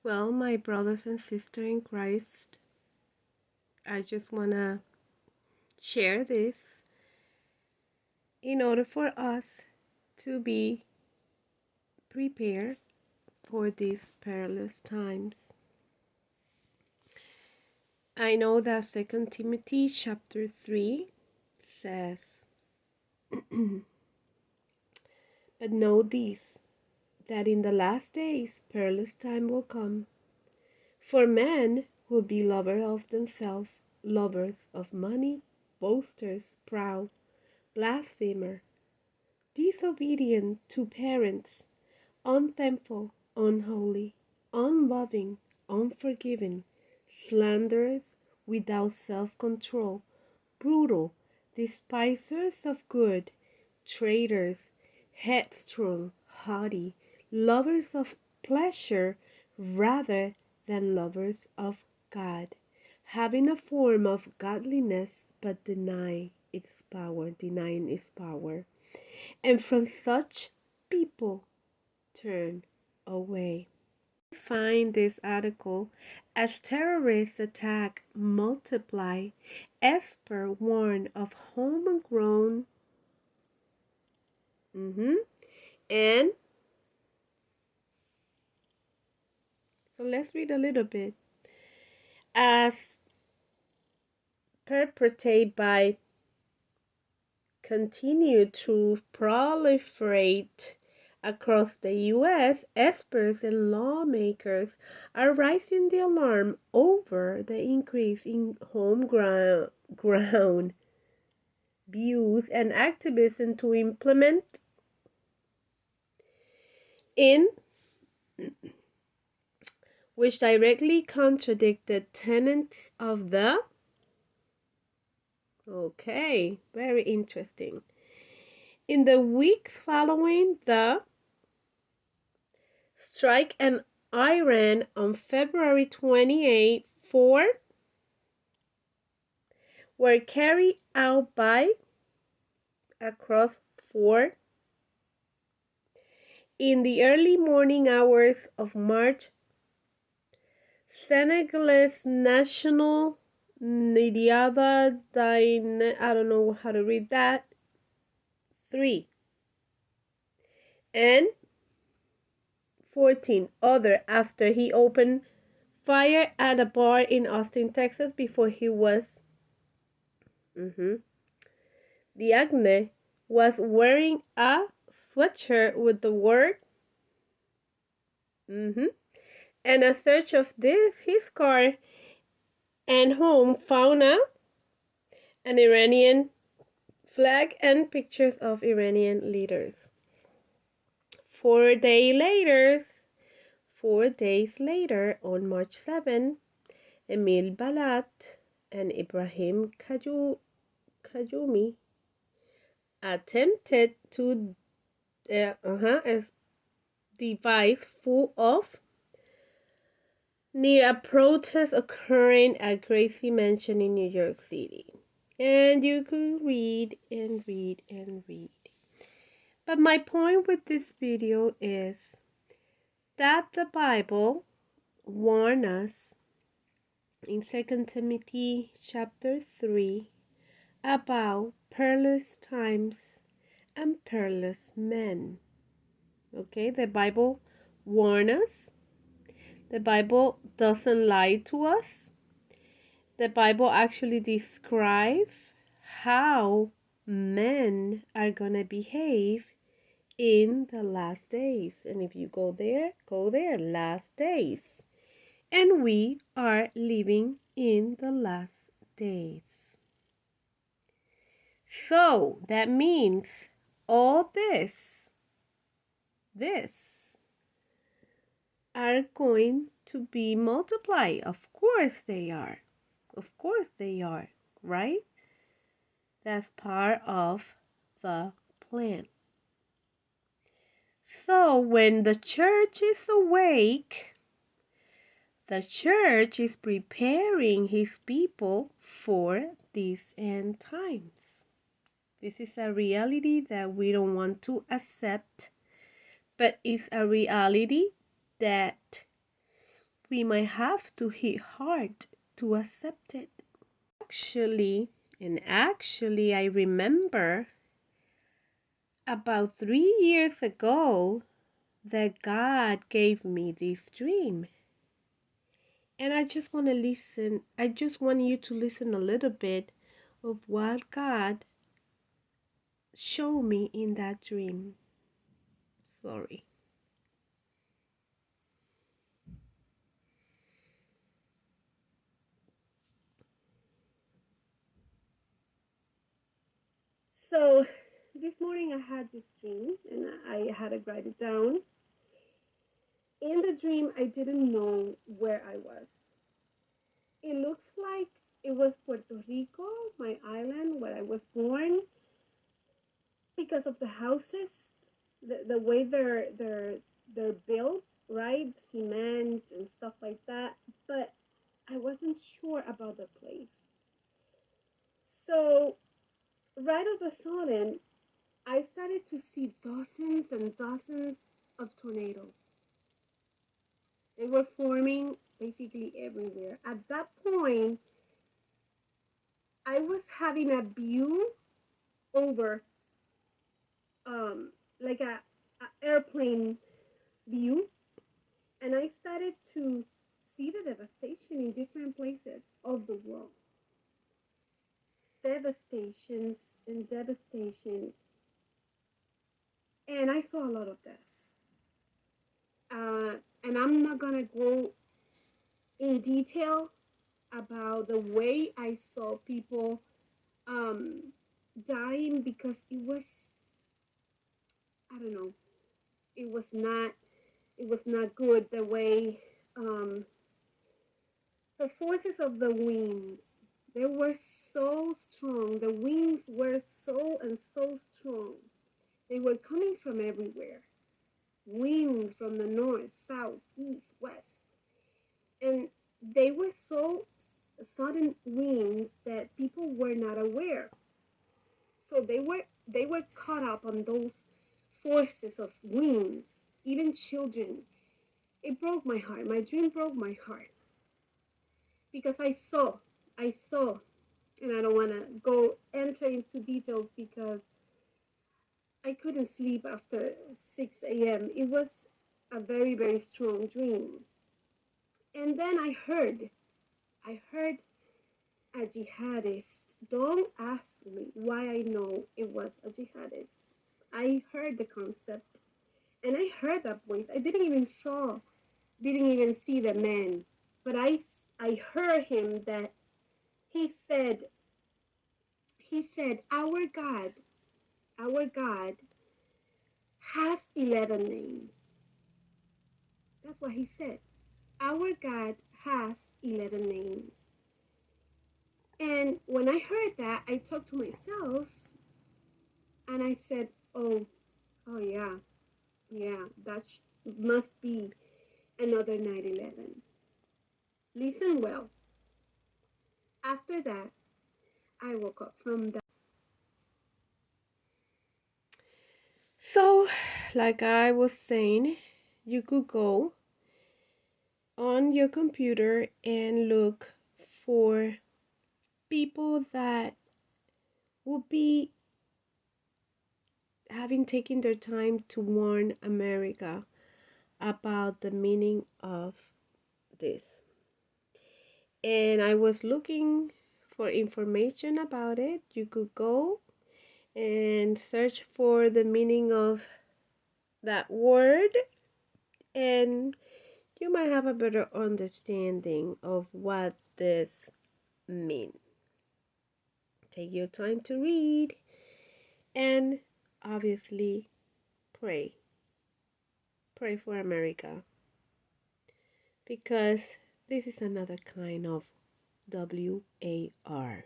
Well, my brothers and sisters in Christ, I just want to share this in order for us to be prepared for these perilous times. I know that 2 Timothy chapter 3 says, but know this, that in the last days perilous time will come. For men will be lovers of themselves, lovers of money, boasters, proud, blasphemer, disobedient to parents, unthankful, unholy, unloving, unforgiving, slanderers, without self-control, brutal, despisers of good, traitors, headstrong, haughty, lovers of pleasure rather than lovers of God, having a form of godliness but denying its power. And from such people turn away. Find this article as terrorist attack multiply. Esper warned of homegrown and so let's read a little bit. As perpetrated by continue to proliferate across the U.S., experts and lawmakers are raising the alarm over the increase in homegrown views and activism to implement in which directly contradict the tenets of the very interesting. In the weeks following the strike in Iran on February 28, 4 were carried out by across 4 in the early morning hours of March. Senegalese national Nidiada Dine, I don't know how to read that, 3 and 14 other after he opened fire at a bar in Austin, Texas before he was Diagne was wearing a sweatshirt with the word and a search of his car and home found an Iranian flag and pictures of Iranian leaders. 4 days later, on March 7, Emil Balat and Ibrahim Kajumi attempted to a device full of near a protest occurring at Gracie Mansion in New York City. And you could read and read and read. But my point with this video is that the Bible warns us in 2 Timothy chapter 3 about perilous times and perilous men. Okay, the Bible warns us. The Bible doesn't lie to us. The Bible actually describes how men are going to behave in the last days. And if you go there, last days. And we are living in the last days. So that means all this are going to be multiplied. Of course they are. Of course they are, right? That's part of the plan. So when the church is awake, the church is preparing his people for these end times. This is a reality that we don't want to accept, but it's a reality that we might have to hit hard to accept it. Actually, I remember about 3 years ago that God gave me this dream. And I just want to listen. I just want you to listen a little bit of what God showed me in that dream. Sorry. So this morning I had this dream and I had to write it down. In the dream, I didn't know where I was. It looks like it was Puerto Rico, my island where I was born, because of the houses, the way they're built, right? Cement and stuff like that. But I wasn't sure about the place. So right all of a sudden, I started to see dozens and dozens of tornadoes. They were forming basically everywhere. At that point, I was having a view over, like a airplane view, and I started to see the devastation in different places of the world. Devastations and devastations, and I saw a lot of deaths. And I'm not gonna go in detail about the way I saw people dying, because I don't know, it was not good the way, um, the forces of the winds, they were so strong. The winds were so and so strong. They were coming from everywhere. Winds from the north, south, east, west. And they were so sudden winds that people were not aware. So they were caught up on those forces of winds, even children. It broke my heart. My dream broke my heart, because I saw, and I don't want to go enter into details because I couldn't sleep after 6 a.m. It was a very, very strong dream. And then I heard a jihadist. Don't ask me why I know it was a jihadist. I heard the concept and I heard that voice. I didn't even see the man, but I heard him that he said, our God has 11 names. That's what he said. Our God has 11 names. And when I heard that, I talked to myself and I said, oh yeah, that must be another 9/11. Listen well. After that, I woke up from that. So, like I was saying, you could go on your computer and look for people that will be having taken their time to warn America about the meaning of this. And I was looking for information about it. You could go and search for the meaning of that word, and you might have a better understanding of what this means. Take your time to read and obviously pray. Pray for America, because this is another kind of WAR.